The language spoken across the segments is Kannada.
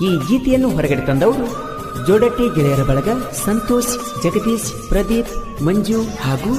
ಈ ಗೀತೆಯನ್ನು ಹೊರಗಡೆ ತಂದವರು ಜೋಡಟ್ಟಿ ಗೆಳೆಯರ ಬಳಗ ಸಂತೋಷ್, ಜಗದೀಶ್, ಪ್ರದೀಪ್, ಮಂಜು ಹಾಗೂ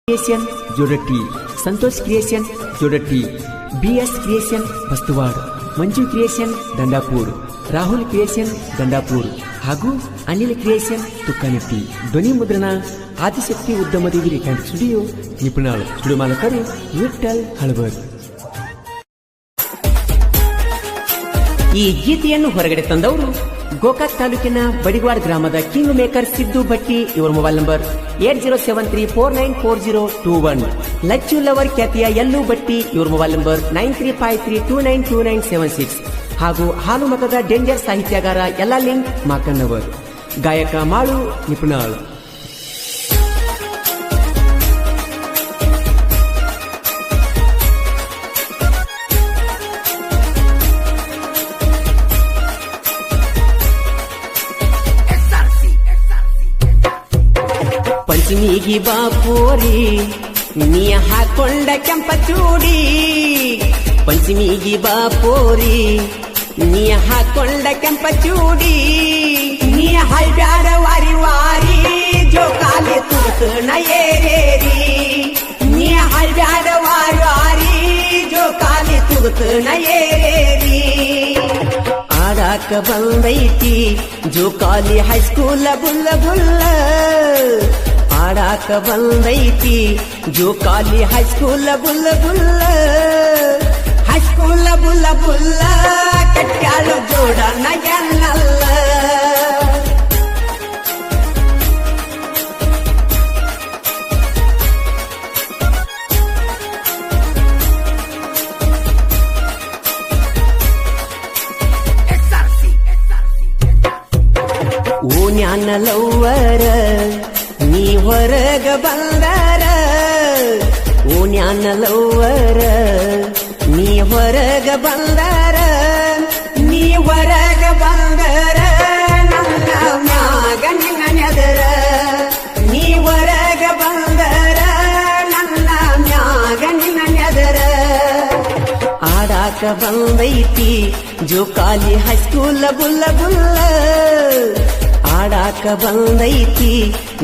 creation Jodatti, Santosh creation Jodatti, BS creation Bastawad, Manju creation Dandapur, Rahul creation Dandapur ಹಾಗೂ ಅನಿಲ್ ಕ್ರಿಯೇಷನ್ ತುಕ್ಕನಟ್ಟಿ. ಧ್ವನಿ ಮುದ್ರಣ ಆದಿಶಕ್ತಿ ಉದ್ಯಮದೇವಿ ರೆಕಾರ್ಡ್ ಸ್ಟುಡಿಯೋ ನಿಪುಣಾಳು. ಸ್ಟುಡಿಯೋ ಮಾಲಕರು ವಿಠಲ್ ಹಳಬರ್. ಈ ಗೀತೆಯನ್ನು ಹೊರಗಡೆ ತಂದವರು ಗೋಕಾಕ್ ತಾಲೂಕಿನ ಬಡಿಗ್ವಾಡ್ ಗ್ರಾಮದ ಕಿಂಗ್ ಮೇಕರ್ ಸಿದ್ದು ಭಟ್ಟಿ. ಇವರ ಮೊಬೈಲ್ ನಂಬರ್ 8073494021. ಲಚ್ಚು ಲವರ್ ಖ್ಯಾತಿಯ ಯಲ್ಲು ಭಟ್ಟಿ. ಇವರ ಮೊಬೈಲ್ ನಂಬರ್ 9353292976 ಹಾಗೂ ಹಾಲು ಮತದ ಡೇಂಜರ್ ಸಾಹಿತ್ಯಗಾರ ಯಲ್ಲಾಲಿಂಗ್ ಮಾಕನ್ನವರ್. ಗಾಯಕ ಮಾಳು ನಿಪುಣಾಳ್. ಪಂಚಮಿಗಿ ಬಾಪೋರಿ ನೀ ಹಾಕೊಂಡ ಕೆಂಪ ಚೂಡಿ, ಪಂಚಮಿಗಿ ಬಾಪೋರಿ ನೀ ಹಾಕೊಂಡ ಕೆಂಪ ಚೂಡಿ, ನೀ ಹಲ್ಬ್ಯಾಡ ವಾರಿ ವಾರಿ ಜೋಕಾಲಿ ತುಡುಕನ ಏರೇರಿ, ನೀ ಹಲ್ಬ್ಯಾಡ ವಾರಿ ವಾರಿ ಜೋಕಾಲಿ ತುಡುಕನ ಏರೇರಿ. ಆಡಾಕ ಬಂದೈತಿ ಜೋಕಾಲಿ ಹೈಸ್ಕೂಲ ಬುಲ್ಲ ಬುಲ್ಲ, ಆಡಾಕ ಬಂದೈತಿ ಜೋಕಾಲಿ ಹೈಸ್ಕೂಲ ಬುಲ್ಲ ಬುಲ್ಲ, ಹೈಸ್ಕೂಲ ಬುಲ್ಲ ಬುಲ್ಲ ಕಟ್ಟಾಳು ಜೋಡನ ಎನ್ನಲ್ಲ. ಓ ಜ್ಞಾನ ಲವ್ವರ ನೀ ಹೊರಗ ಬಂದಾರ, ಓ ಜ್ಞಾನ ಲವ್ವರ ನೀ ಹೊರಗ ಬಂದಾರ, ನೀ ಹೊರಗ ಬಂದರ ನನ್ನ ಮ್ಯಾಗ ನಿನ್ನ ನೆದರ, ನೀ ಹೊರಗ ಬಂದರ ನನ್ನ ಮ್ಯಾಗ ನಿನ್ನ ನೆದರ. ಆಡಾಕ ಬಂದೈತಿ ಜೋಕಾಲಿ ಹೈಸ್ಕೂಲ ಬುಲ್ಲ ಬುಲ್ಲ, ಆಡಾಕ ಬಂದೈತಿ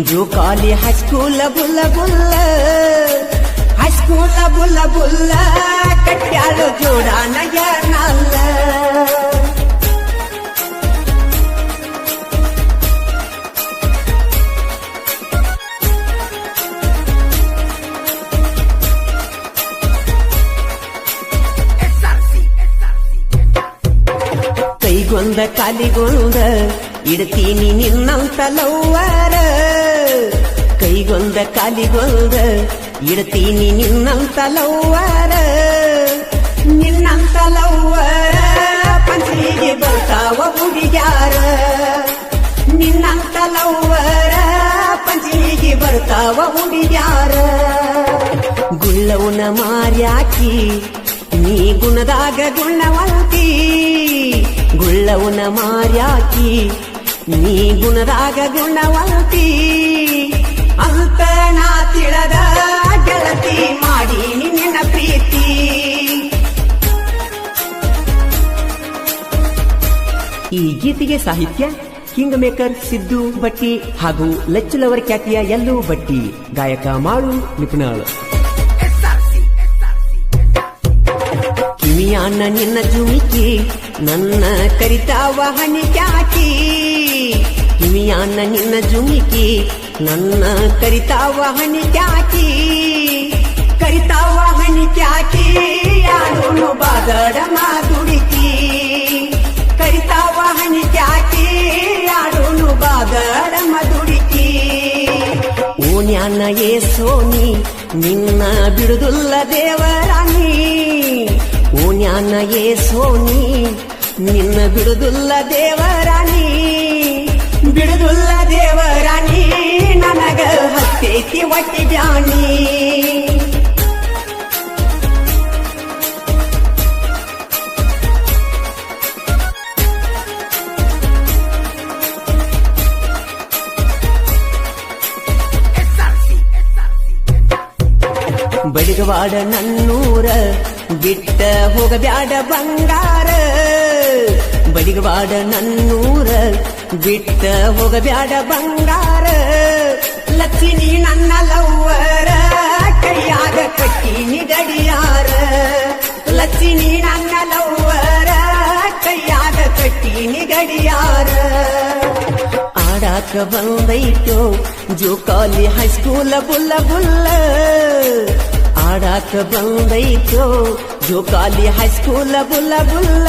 ಜೋಕಾಲಿ ಹೈಸ್ಕೂಲ ಬುಲ್ಲ ಬುಲ್ಲ, ಹೈಸ್ಕೂಲ ಬುಲ್ಲ ಬುಲ್ಲ ಕಟ್ಟಾಳು ಜೋಡಾನ ಎನ್ನಲ್ಲ. ಕೈಗೊಂದ ಕಾಲಿಗೊಂದ ಇಡ್ತೀನಿ ನಿನ್ನಂತ ಲವ್ವರ, ಕೈಗೊಂದ ಕಾಲಿಗೊಂದ ಇಡ್ತೀನಿ ನಿನ್ನಂತ ಲವ್ವರ, ನಿನ್ನಂತ ಲವ್ವರ ಪಂಚಿಗೆ ಬರ್ತಾವ ಹುಡುಗ್ಯಾರ, ನಿನ್ನಂತ ಲವ್ವರ ಪಂಚಿಗೆ ಬರ್ತಾವ ಹುಡುಗ್ಯಾರ. ಗುಳ್ಳವನ ಮಾರ್ಯಾಕಿ ನೀ ಗುಣದಾಗ ಗುಣವಂತಿ, ಗುಳ್ಳವನ ಮಾರ್ಯಾಕಿ ನೀ ಗುಣದಾಗ ಗುಣವಂತಿ, ಅಂತ ನಾ ತಿಳದ ಗೆಳತಿ ಮಾಡಿ ನಿನ್ನ ಪ್ರೀತಿ. ಈ ಗೀತೆಗೆ ಸಾಹಿತ್ಯ ಕಿಂಗ್ ಮೇಕರ್ ಸಿದ್ದು ಭಟ್ಟಿ ಹಾಗೂ ಲಚ್ಚುಲವರ್ ಖ್ಯಾತಿಯ ಯಲ್ಲು ಭಟ್ಟಿ. ಗಾಯಕ ಮಾಳು ನಿಪುಣಾಳು. ಕಿವಿಯಾನ ನಿನ್ನ ಜುಮಿಕಿ ನನ್ನ ಕರಿತಾವ ಹನಿ ಕ್ಯಾಕಿ, ಕಿವಿಯಾನ ನಿನ್ನ ಜುಮಿಕಿ ನನ್ನ ಕರಿತಾವ ಹನಿ ಕ್ಯಾಕಿ, ಕರಿತಾವ ಹನಿ ಕ್ಯಾಕಿ ಯಾರು ಬಾದಡ ಮಾದುಡಿಕಿ, ಕರಿತಾವ ಹನಿ ಕ್ಯಾಕಿ ಯಾರು ಬಾದಡ ಮದುಡಿಕಿ. ಓ ಜ್ಞಾನ ಏ ಸೋನಿ ನಿನ್ನ ಬಿಡುದುಲ್ಲ ದೇವರಾಣಿ, ಓ ಜ್ಞಾನ ಏ ಸೋನಿ ನಿನ್ನ ಬಿಡುದುಲ್ಲ ದೇವರಾಣಿ, ಬಿಡುದುಲ್ಲ ದೇವರಾಣಿ ನನಗ ಹತ್ತೈತಿ ಒಟ್ಟಿ ಜಾಣಿ. ಬಡಿಗವಾಡ ನನ್ನೂರ ಬಿಟ್ಟ ಹೋಗಬ್ಯಾಡ ಬಂಗಾರ, ಬಡಿಗವಾಡ ನನ್ನೂರ ಬಿಟ್ಟ ಹೋಗಬ್ಯಾಡ ಬಂಗಾರ. ಲಕ್ಷ್ಮಿ ನನ್ನ ಲವ್ವರ ಕಟ್ಟಿನಿ ಗಡಿಯಾರ ಲಕ್ಷ್ಮಿ ನನ್ನ ಲವ್ವರ ಕೈಯಾಗ ಕಟ್ಟಿನಿ ಗಡಿಯಾರ ಆಡಾಕ ಬಂದೈತೋ ಜೋಕಾಲಿ ಹೈಸ್ಕೂಲ ಬುಲ್ಲ ಬುಲ್ಲ ಆಡಾಕ ಬಂದೈತೋ ಜೋಕಾಲಿ ಹೈಸ್ಕೂಲ ಬುಲ್ಲ ಬುಲ್ಲ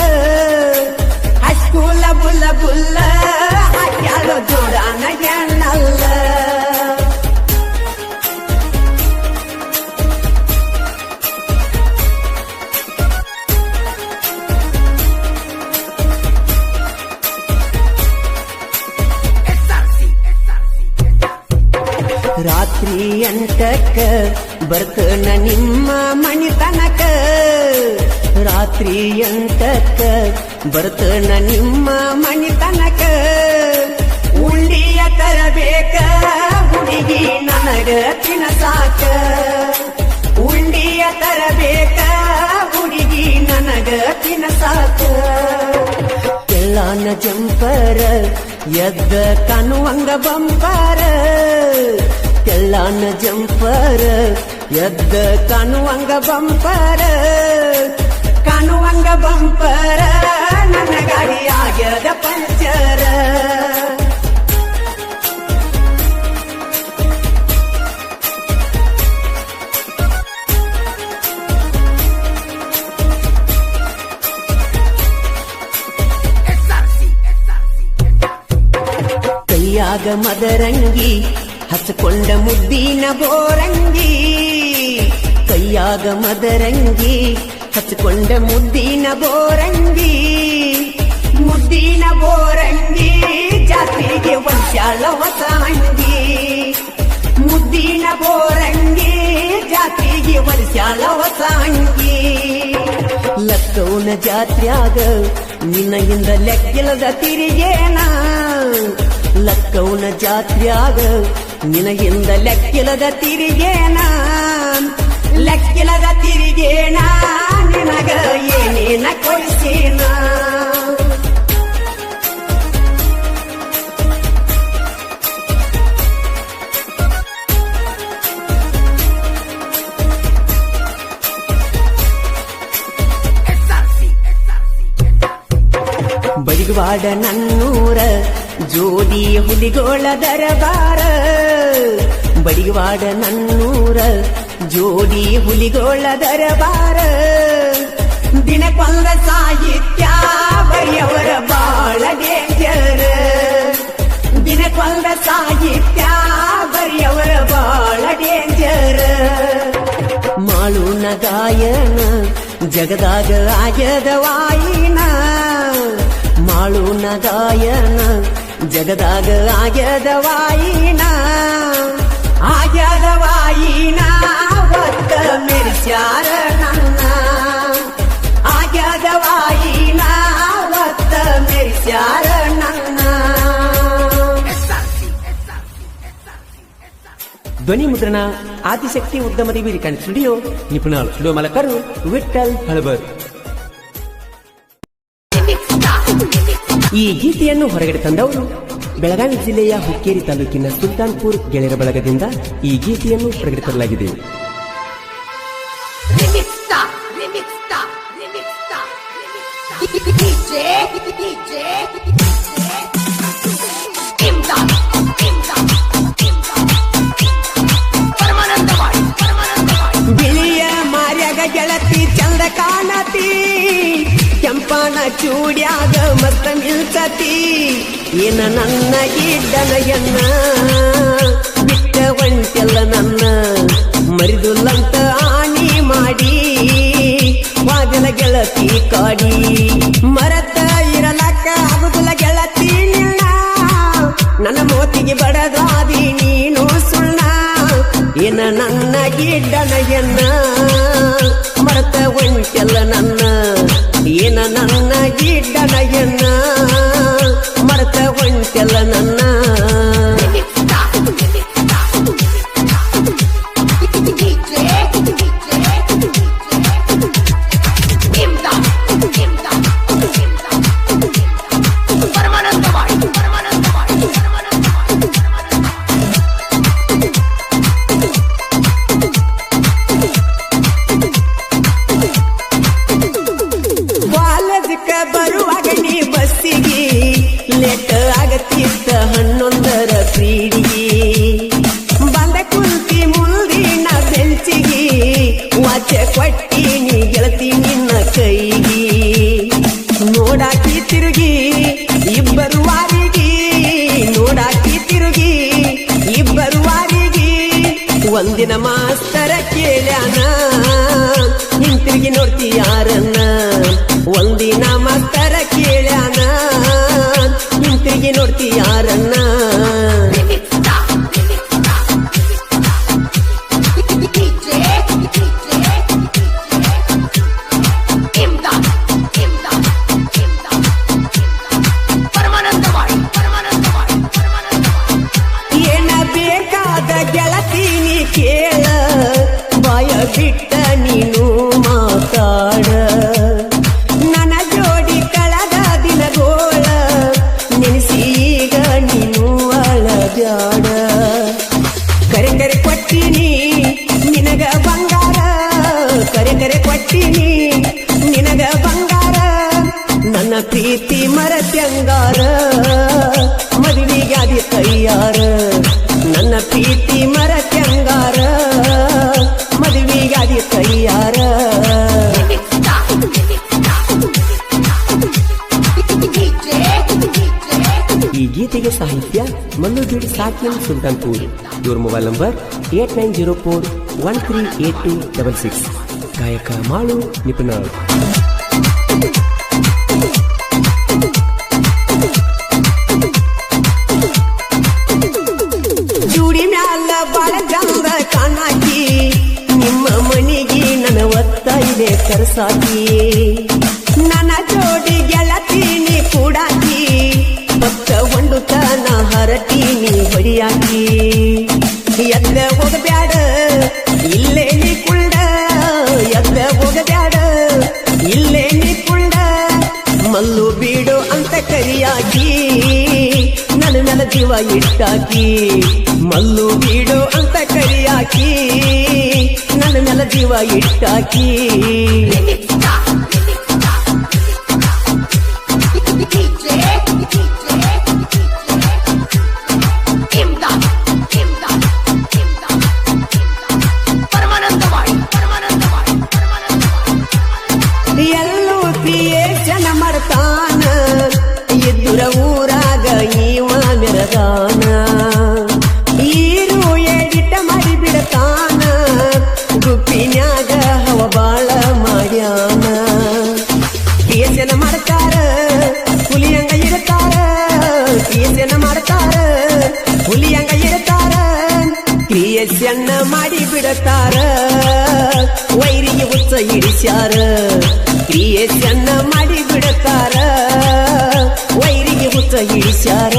ಹೈಸ್ಕೂಲ ಬುಲ್ಲ ಬುಲ್ಲ ಹಾಕ್ಯಾಳೋ ಜೋಡಾನ ಎಣ್ಣಲ್ಲ ರಾತ್ರಿ 8ಕ್ಕ ಬರ್ತನ ನಿಮ್ಮ ಮನಿ ತನಕ ರಾತ್ರಿ 8ಕ್ಕ ಬರ್ತನ ನಿಮ್ಮ ಮನಿ ತನಕ ಉಂಡಿಯ ತರಬೇಕ ಹುಡುಗಿ ನನಗ ತಿನಸಾಕ ಉಂಡಿಯ ತರಬೇಕ ಹುಡುಗಿ ನನಗ ತಿನಸಾಕ ಕೆಳ್ಳಾನ ಜಂಪರ ಎದ್ದ ಕಾಣುವಂಗ ಬಂಪಾರ ಕೆಳ್ಳಾನ ಜಂಪರ ಎದ್ದ ಕಾಣುವಂಗ ಬಂಪರ ಕಾಣುವಂಗ ಬಂಪರ ನನ್ನ ಗಾಡಿ ಆಗ್ಯದ ಪಂಚರ ಕೈಯಾಗ ಮದರಂಗಿ ಹಚ್ಕೊಂಡ ಮುದ್ದಿನ ಬೋರಂಗಿ ಕೈಯಾಗ ಮದರಂಗಿ ಹಚ್ಕೊಂಡ ಮುದ್ದಿನ ಬೋರಂಗಿ ಮುದ್ದಿನ ಬೋರಂಗಿ ಜಾತ್ರೆಗೆ ವಂಶಾಳ ಹೊಸ ಅಂಗಿ ಮುದ್ದಿನ ಬೋರಂಗಿ ಜಾತ್ರೆಗೆ ವಂಶಾಳ ಹೊಸ ಅಂಗಿ ಲಕ್ಕವನ ಜಾತ್ರ್ಯಾಗ ನಿನ್ನೆಯಿಂದ ಲೆಕ್ಕಿಲ್ಲದ ತಿರಿಗೇನ ಲಕ್ಕವನ ಜಾತ್ರ್ಯಾಗ ನಿನಗಿಂದ ಲೆಕ್ಕಿಲ್ಲದ ತಿರಿಗೇನ ಲೆಕ್ಕಿಲ್ಲದ ತಿರಿಗೇನ ನಿನಗ ಏನೇನ ಕೊಡಿಸೇನ ಬಡಿಗವಾಡ ನನ್ನೂರ ಜೋಡಿ ಹುಲಿಗೋಳ ದರಬಾರ ಬಡಿಗವಾಡ ನನ್ನೂರ ಜೋಡಿ ಹುಲಿಗೋಳ ದರಬಾರ ದಿನಕ್ಕೊಂದ ಸಾಹಿತ್ಯ ಬರೆಯವರ ಬಾಳ ಡೇಂಜರ್ ದಿನಕ್ಕೊಂದ ಸಾಹಿತ್ಯ ಬರೆಯವರ ಬಾಳ ಡೇಂಜರ್ ಮಾಳುನ ಗಾಯನ ಜಗದಾಗ ಆಗ್ಯದ ವಾಯಿನ ಮಾಳುನ ಗಾಯನ ಜಗದಾಗ ಆಗ್ಯದ ವಾಯಿನ ಆಗ್ಯದ ವಾಯಿನ ಒತ್ತ ಮೆರ್ಸ್ಯಾರ ನನ್ನ ಆಗ್ಯದ ವಾಯಿನ ಒತ್ತ ಮೆರ್ಸ್ಯಾರ ನನ್ನ ಧ್ವನಿ ಮುದ್ರಣ ಆದಿಶಕ್ತಿ ಉದ್ಯಮದ ವಿರಿಕಣ್ ಸ್ಟುಡಿಯೋ ನಿಪುಣರು ಸ್ಟುಡಿಯೋ ಮಲಕರು ವಿಠಲ್ ಹಳಬರ್. ಈ ಗೀತೆಯನ್ನು ಹೊರಗಡೆ ತಂದವರು ಬೆಳಗಾವಿ ಜಿಲ್ಲೆಯ ಹುಕ್ಕೇರಿ ತಾಲೂಕಿನ ಸುಲ್ತಾನ್ಪುರ್ ಗೆಳೆಯರ ಬಳಗದಿಂದ ಈ ಗೀತೆಯನ್ನು ಹೊರಗಡೆ ತರಲಾಗಿದೆ. ಗಿಳಿಯ ಮಾರ್ಯಾಗ ಗೆಳತಿ ಚಂದ ಕಾಣತಿ ಕೆಂಪನ ಚೂಡ್ಯಾಗ ಮತ್ತ ನಿಲ್ಸತಿ ಏನ ನನ್ನ ಇಡ್ಡನಯನ್ನ ಬಿಟ್ಟ ಒಂಟೆಲ್ಲ ನನ್ನ ಮರಿದುಲ್ಲಂತ ಆನಿ ಮಾಡಿ ವಾಗಲ ಗೆಳತಿ ಕಾಡಿ ಮರತ ಇರಲಕ್ಕ ಆಗುದಿಲ್ಲ ಗೆಳತಿ ನಿನ್ನ ನನ್ನ ಮೋತಿಗೆ ಬಡದಾದಿ ನೀನು ಸುಣ್ಣ ಏನ ನನ್ನ ಗಿಡ್ಡನಯನ್ನ ಮರತ ಒಂಟೆಲ್ಲ ನನ್ನ ಏನ ನನ್ನ ಗಿಡ್ಡನಯನ್ನ ಮರತ ಒಂಟೆಲ್ಲ ನನ್ನ ಒಂದಿನ ಮಾಸ್ತರ ಕೇಳ್ಯಾನ ಹಿಂತಿರುಗಿ ನೋಡ್ತಿ ಯಾರನ್ನ ಒಂದಿನ ಮಾಸ್ತರ ಕೇಳ್ಯಾನ ಹಿಂತಿರುಗಿ ನೋಡ್ತಿ ಯಾರನ್ನ ಏನ ಬೇಕಾದ ಗೆಳತೀನಿ ಕೇಳ ಬಾಯ ಬಿಟ್ಟ ನೀನು ಮಾತಾಡ ನನ್ನ ಜೋಡಿ ಕಳೆದ ದಿನಗೋಳ ನೆನೆಸಿ ಈಗ ನೀನು ಅಳಬ್ಯಾಡ ಕರೆ ಕರೆ ಕೊಟ್ಟಿನಿ ನಿನಗ ಬಂಗಾರ ಕರೆ ಕರೆ ಕೊಟ್ಟಿನಿ ನಿನಗ ಬಂಗಾರ ನನ್ನ ಪ್ರೀತಿ ಮರತ್ಯಂಗಾರ ಮದುವೆಗಾದಿ ತಯ್ಯಾರ ನನ್ನ ಪ್ರೀತಿ ಮರತ್ಯಂಗಾರ ಮದುವೆಗಾದಿ ತಯ್ಯಾರ ಈ ಗೀತೆಗೆ ಸಾಹಿತ್ಯ ಮಲ್ಲುಬೀಡ್ ಸಾಕಿನ್ ಸುಲ್ತಾನ್ಪುರ್. ಇವ್ರ ಮೊಬೈಲ್ ನಂಬರ್ 8904138266. ಗಾಯಕ ಮಾಳು ನಿಪುಣರ್. ಜೂಡಿ ಮ್ಯಾಲ ಬಾಳ ಗಂಧ ಕಾಣಾಕಿ ನಿಮ್ಮ ಮನಿಗೆ ನನ್ನ ಒತ್ತ ಇದೆ ಕರ್ಸಾಕಿ ನನ್ನ ಜೋಡಿ ಗೆಳತೀನಿ ಕೂಡಾಕಿ ಭಕ್ತ ಒಂದು ತನ ಹರಟೀನಿ ಹೊಡಿಯಾಕಿ ಎದ್ದ ಹೋಗಬ್ಯಾಡ ಇಲ್ಲೇ ನೀ ಕುಳ್ಳ ಎದ್ದ ಹೋಗಬ್ಯಾಡ ಇಲ್ಲೇ ನೀ ಕುಳ್ಳ ಮಲ್ಲು ಬೀಡು ಅಂತ ಕರಿಯಾಕಿ ನನ್ನ ಮೇಲೆ ಜೀವ ಇಟ್ಟಾಕಿ ಮಲ್ಲು ಬೀಡು ಅಂತ ಕರಿಯಾಕಿ ನನ್ನ ಮೇಲೆ ಜೀವ ಇಟ್ಟಾಕಿ ಎಲ್ಲೂ ಜನ ಮಾಡ್ತಾನ ಎದ್ದುರ ಊರಾಗ ಈವ ಮೆರದಾನ ಈರು ಎಡಿಟ ಮಾಡಿ ಬಿಡತಾನ ಗುಪ್ಪಿನ್ಯಾಗ ಹವ ಬಾಳ ಮಾಡ್ಯಾನ ಕೇಸನ ಮಾಡ್ತಾರ ಹುಲಿಯಂಗ ಇಡ್ತಾರ ಕೇಸನ ಮಾಡ್ತಾರ ಹುಲಿಯಂಗ ಇಡ್ತಾರ ಕ್ರಿಯೆಯನ್ನ ಮಾಡಿ ಬಿಡತಾರ ವೈರಿಗೆ ಹುಚ್ಚ ಹಿಡಿಸ್ಯಾರ ಕ್ರಿಯೆಯನ್ನ ಮಾಡಿ ಬಿಡತಾರ ವೈರಿಗೆ ಹುಚ್ಚ ಹಿಡಿಸ್ಯಾರ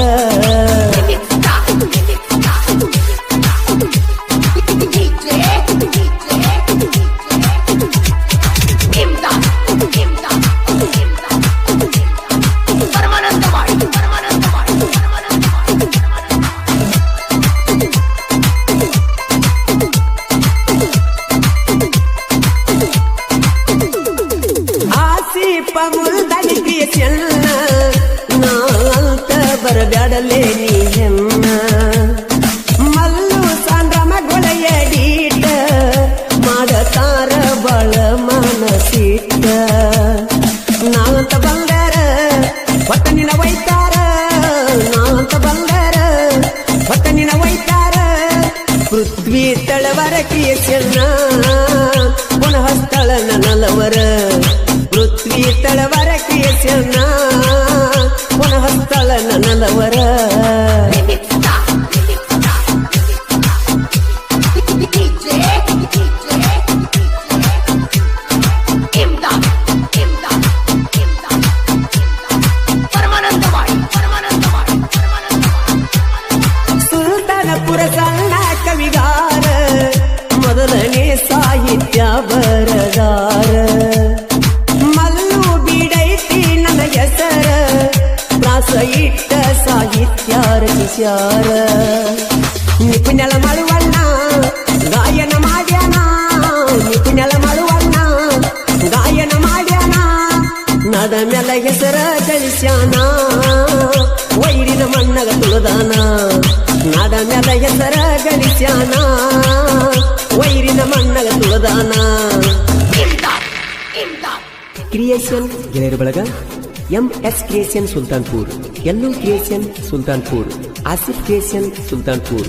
ಮುಲ್ದನಿ ಕ್ರಿಯೆಯನ್ನ ನಾ ಅಂತ ಬರಬ್ಯಾಡಲೇ ನೀ ಹೆನ್ನ ಮಲ್ಲು ಸಂಭ್ರಮಗೊಳೆಯ ಡೀಟ ಮಾಡತಾರ ಬಳ ಮನಸಿಟ್ಟ ನಾಂತ ಬಂಗಾರ ಹೊಟ್ಟನಿನ ಒಯ್ತಾರ ನಾಂತ ಬಂಗಾರ ಹೊಟ್ಟನಿನ ಒಯ್ತಾರ ಪೃಥ್ವಿ ತಳವರ ಕ್ರಿಯೆಯನ್ನ ಪುನಃ ಸ್ಥಳ ನಲವರ ಪೃಥ್ವಿ ತಳವರ ಕ್ರಿಯೆಯನ್ನ ಪುನಃ ಸ್ಥಳ ನಲವರ ಸುಲ್ತಾನಪುರ ಸಣ್ಣ ಕವಿಗಾರ ಮೊದಲನೇ ಸಾಹಿತ್ಯ ಬರದಾರ ಮಲ್ಲು ಬೀಡೈತಿ ನನ್ನ ಹೆಸರ ಪ್ರಾಸ ಇಟ್ಟ ಸಾಹಿತ್ಯ ರಚಿಸ್ಯಾರ ನಿಪುಣಲ ಮಳುವಣ್ಣ ಗಾಯನ ಮಾಡ್ಯಾನ ನಿಪುಣಲ ಮಳುವಣ್ಣ ಗಾಯನ ಮಾಡ್ಯಾನ ನದ ಮೆಲ ಹೆಸರ ಗಳಿಸ್ಯಾನ ವೈರಿನ ಮಣ್ಣಗ ತುಳದಾನ ನದ ಮೆಲ ಹೆಸರ ಗಳಿಸ್ಯಾನ ವೈರಿನ ಮಣ್ಣಗ ತುಳದಾನ ಕ್ರಿಯೇಷನ್ ಗೆಳೆಯರ ಬಳಗ MS creation Sultanpur, Ellu creation Sultanpur, Asif creation Sultanpur,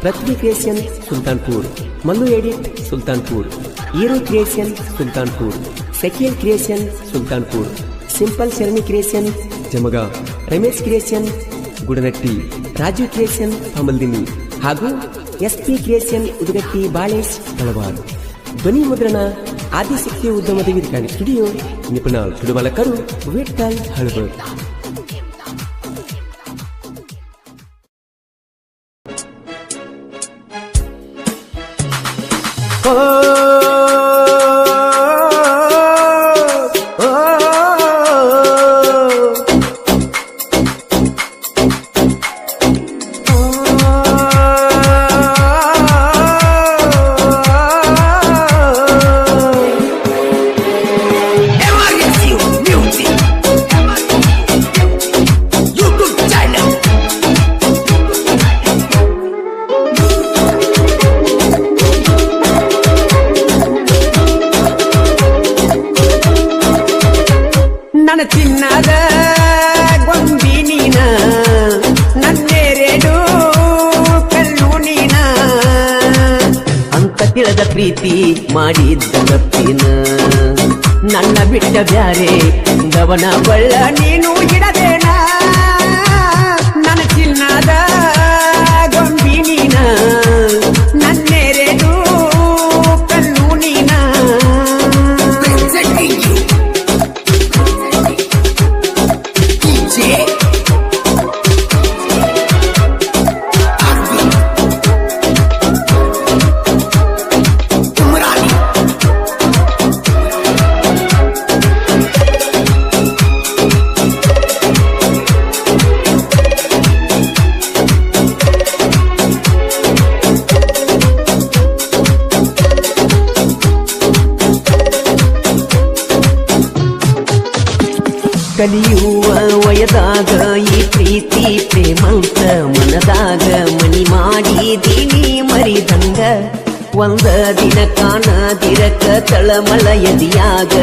Prithvi creation Sultanpur, Mallu edit Sultanpur, hero creation Sultanpur, ಸೆಕಿಯಲ್ creation Sultanpur, simple Sharani creation Jamaga, Ramesh creation Gudanatti, Raju creation Pamaldini ಹಾಗೂ SP ಕ್ರಿಯೇಷನ್ ಉದಗಟ್ಟಿ ಬಾಳೇಶ್ ತಳವಾರ್. ಧ್ವನಿ ಮುದ್ರಣ ಆದಿಶಕ್ತಿ ಉದ್ಯಮದ ವೇದಿಕೆ ಸ್ಟುಡಿಯೋ, ನಿಪುಣ ತುಡುಮಲಕರು ವಿಠಲ್ ಹಳಬರ್. ನನ್ನ ಚಿನ್ನದ ಗೊಂಬಿ ನೀನ, ನನ್ನೆರೆಡು ಕಲ್ಲು ನೀನ ಅಂತ ತಿಳಿದ ಪ್ರೀತಿ ಮಾಡಿದ್ದ ತಪ್ಪಿನ, ನನ್ನ ಬಿಟ್ಟ ಬ್ಯಾರೆ ಗವನ ಬಳ್ಳ ನೀನು ಇಡದೇನ. ನನ್ನ ಚಿನ್ನದ ಗೊಂಬಿ ನೀನ, ನನ್ನೆರೆಡು ಕಲ್ಲು ನೀನ ಕಲಿಯುವ ವಯದಾಗ ಈ ಪ್ರೀತಿ ಪ್ರೇಮಂತ ಮನದಾಗ ಮನಿ ಮಾಡಿದೀನಿ ಮರಿದಂಗ. ಒಂದ ದಿನ ಕಾಣದಿರಕ ತಳಮಳ ಎದಿಯಾಗ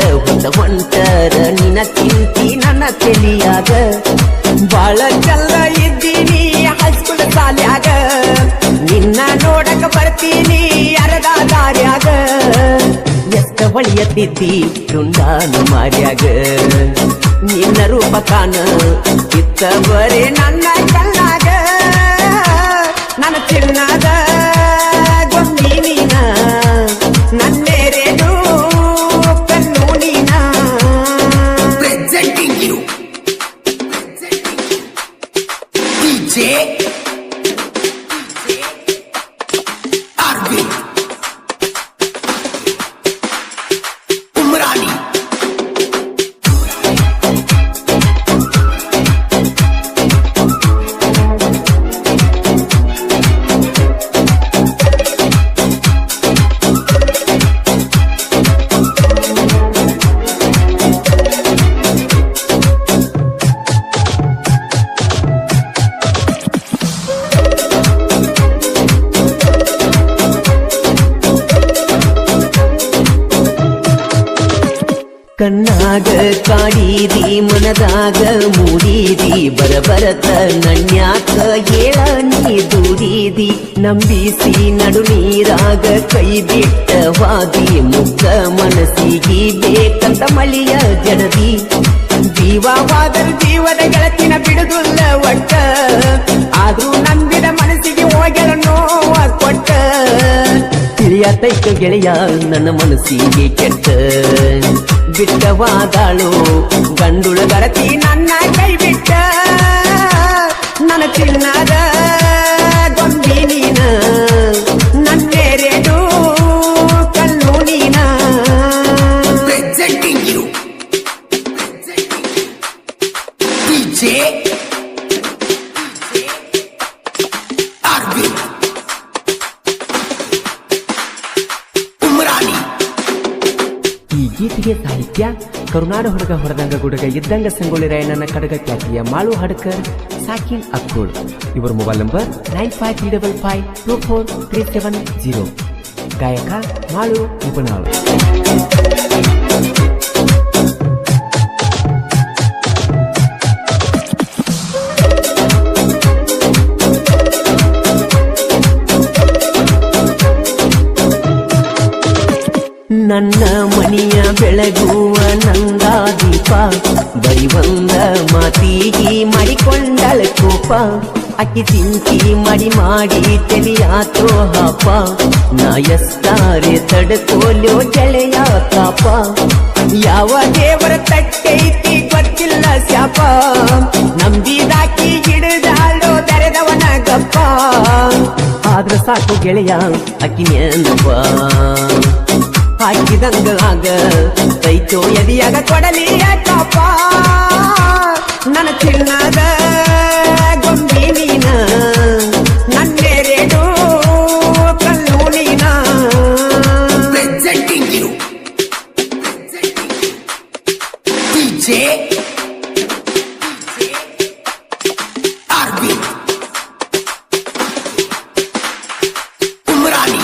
ಹೊಂಟರ ನಿನ್ನ ಚಿಂತಿ ನನ್ನ ತೆಲಿಯಾಗ. ಬಾಳ ಚಲ್ಲ ಇದ್ದೀನಿ ಹೈಸ್ಕೂಲ್ ಶಾಲ್ಯಾಗ, ನಿನ್ನ ನೋಡಕ ಬರ್ತೀನಿ ಅರ್ಧ ದಾರ್ಯಾಗ. ಎಷ್ಟ ಬಳಿಯತ್ತಿದ್ದಿ ರುಂಡಾನು ಮಾರ್ಯಾಗ, ನಿನ್ನ ರೂಪ ಕಾಣ ಇತ್ತ ಬರೇ ನನ್ನ ಕಣ್ಣಾಗ. ನನ್ನ ಚಿನ್ನದ ಗೊಂಬಿ ನೀನ, ನನ್ನೆರೆಡು ಕಣ್ಣು ನೀನ. Presenting you DJ Arvind Umrani. ಕಣ್ಣಾಗ ಕಾಡಿದಿ ಮನದಾಗ ಮೂಡಿದಿ, ಬರಬರತ ನನ್ಯಾಕ ಏಳ ನೀ ದೂಡಿದಿ. ನಂಬಿಸಿ ನಡು ನೀರಾಗ ಕೈ ಬಿಟ್ಟವಾದಿ, ಮುಗ್ಧ ಮನಸ್ಸಿಗೆ ಬೇಕಂತ ಮಳಿಯ ಜಡದಿ. ಜೀವವಾದರೂ ಜೀವದ ಗೆಳತಿನ ಬಿಡುದಿಲ್ಲ ಒಟ್ಟ, ಆದ್ರೂ ನಂಬಿದ ಮನಸ್ಸಿಗೆ ಹೋಗ್ಯಾರ ನೋವ ಕೊಟ್ಟ. ತಿಳಿಯತೈಕ ಗೆಳೆಯ ನನ್ನ ಮನಸ್ಸಿಗೆ ಕೆಟ್ಟ, ಬಿಟ್ಟವಾದಾಳು ಗಂಡುಳ ಗರತಿ ನನ್ನ ಕೈ ಬಿಟ್ಟ. ನನ್ನ ಚಿನ್ನದ ಗೊಂಬಿ ನೀನ, ನನ್ನೆರೆಡು ಕಲ್ಲು ನೀನ. Presenting you DJ Arvind Umrani. ಈ ಗೀತೆಗೆ ಸಾಹಿತ್ಯ ಕರುನಾಡ ಹುಡುಗ ಹೊರದಂಗ ಗುಡುಗ ಇದ್ದಂಗ ಸಂಗೊಳ್ಳಿ ರಾಯಣ್ಣನ ಕಡಗ ಖ್ಯಾತಿಯ ಮಾಳು ಹಡ್ಕರ್, ಸಾಕಿನ್ ಅಕ್ಕೂಳ್. ಇವರ ಮೊಬೈಲ್ ನಂಬರ್ 95355437 ಗಾಯಕ ಮಾಳು ಉಪನಾಳ್. ನನ್ನ ಮನಿಯ ಬೆಳಗುವ ನಂದ ದೀಪ ಬರಿ ಒಂದ ಮಾತಿಗಿ ಮಾಡಿಕೊಂಡಳ ಕೋಪ ಅಕ್ಕಿ ಚಿಂತಿ ಮಾಡಿ ತಿಳಿಯಾತೋ ಹಾಪ ನಾ ಎಸ್ತಾರೆ ತಡ್ಕೋಲ್ಯೋ ಗೆಳೆಯ ತಾಪ ಯಾವ ದೇವರ ತಟ್ಟೈತಿ ಗೊತ್ತಿಲ್ಲ ಶಾಪ ನಂಬಿದಾಕಿ ಹಿಡಿದಾಳೋ ತೆರೆದವನ ಗಪ್ಪ ಆದ್ರ ಸಾಕು ಗೆಳೆಯ ಅಕ್ಕಿ ನೆನಪ ಹಾಕಿದಂಗ ಆಗ ಕೈತೋ ಎದಿಯಾಗ ಕೊಡಲಿಯ ಕಾಪ ನನ್ನ ಚಿನ್ನದ ಗೊಂಬಿ ನೀನ ನನ್ನೆರೆಡು ಕಲ್ಲು ನೀನ Presenting you DJ Arvind Umrani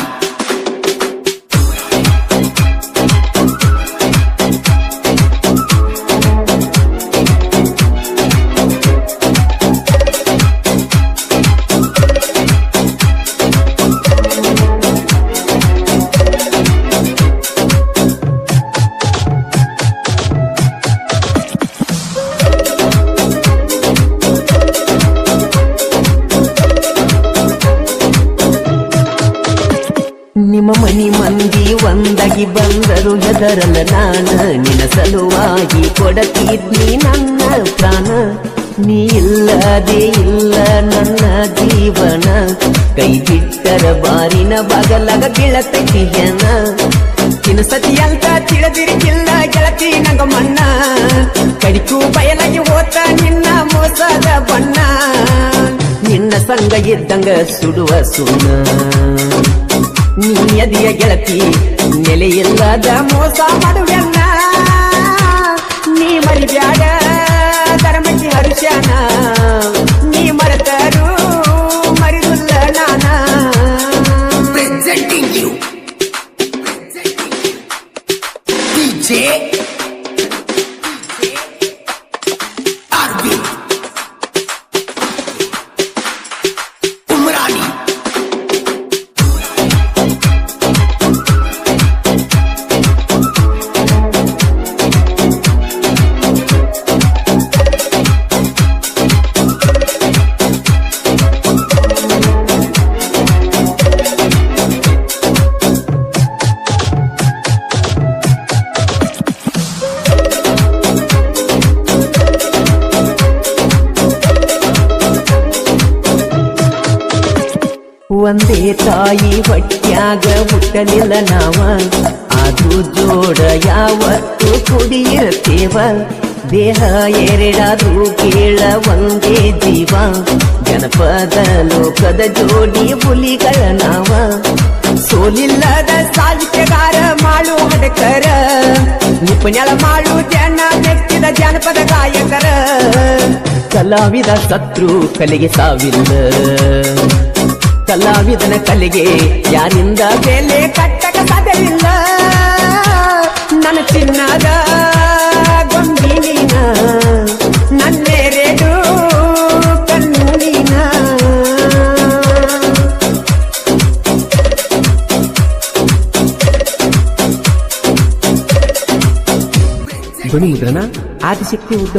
ನಿಮ್ಮ ಮನಿ ಮಂದಿ ಒಂದಾಗಿ ಬಂದರು ಹೆದರಲ್ಲ ನಾನ ನಿನ್ನ ಸಲುವಾಗಿ ಕೊಡತಿದ್ನಿ ನನ್ನ ಪ್ರಾಣ ನೀ ಇಲ್ಲದೆ ಇಲ್ಲ ನನ್ನ ಜೀವನ ಕೈ ಬಿಟ್ಟರ ಬಾರಿನ ಬಗಲಗ ಗೆಳತಕ್ಕಿ ಹೆಣ ಚಿನ್ನ ಸತಿ ಅಂತ ತಿಳಿದಿರಿಕಿಲ್ಲ ಗೆಳತಿ ನಂಗ ಮನ್ನ ಕಡಿಕು ಬಯಲಾಗಿ ಹೋತ ನಿನ್ನ ಮೋಸದ ಬಣ್ಣ ನಿನ್ನ ಸಂಗ ಇದ್ದಂಗ ಸುಡುವ ಸುಣ್ಣ ನೀ ಅದಿಯ ಗೆಳತಿ ನೆಲೆಯಿಲ್ಲದ ಮೋಸ ಮಾಡುವೆನ್ನ ನೀ ಮರಿಬ್ಯಾಡ ಧರ್ಮಕ್ಕೆ ಹರುಷಾನ ನೀ ಮರೆತರು ಮರಿದುಲ್ಲ ನಾನ Presenting you DJ Arvind Umrani ಒಂದೇ ತಾಯಿ ಹೊಟ್ಯಾಗ ಹುಟ್ಟಲಿಲ್ಲ ನಾವ ಆದ್ರೂ ಜೋಡ ಯಾವತ್ತು ಕುಡಿಯಿರ್ತೇವ ದೇಹ ಎರಡಾದ್ರೂ ಕೇಳ ಒಂದೇ ಜೀವ ಜನಪದ ಲೋಕದ ಜೋಡಿ ಹುಲಿಗಳ ನಾವ ಸೋಲಿಲ್ಲದ ಸಾಹಿತ್ಯಗಾರ ಮಾಡು ಹಡಕರ ನಿಪುಣಳ ಮಾಡು ಜನ ಮೆಚ್ಚಿದ ಜನಪದ ಗಾಯಕರ ಕಲಾವಿದ ಸತ್ರು ಕಲೆಗೆ ಸಾವಿಲ್ಲ ಕಲಾವಿದನ ಕಲೆಗೆ ಯಾರಿಂದ ಬೆಲೆ ಕಟ್ಟಕ ಸಾಧ್ಯವಿಲ್ಲ ನನ್ನ ಚಿನ್ನದ ಗೊಂಬಿ ನೀನ ನನ್ನೆರೆಡು ಕಣ್ಣು ನೀನ ಧ್ವನಿ ಮುದ್ರಣ ಆದಿಶಕ್ತಿ ಉದ್ದ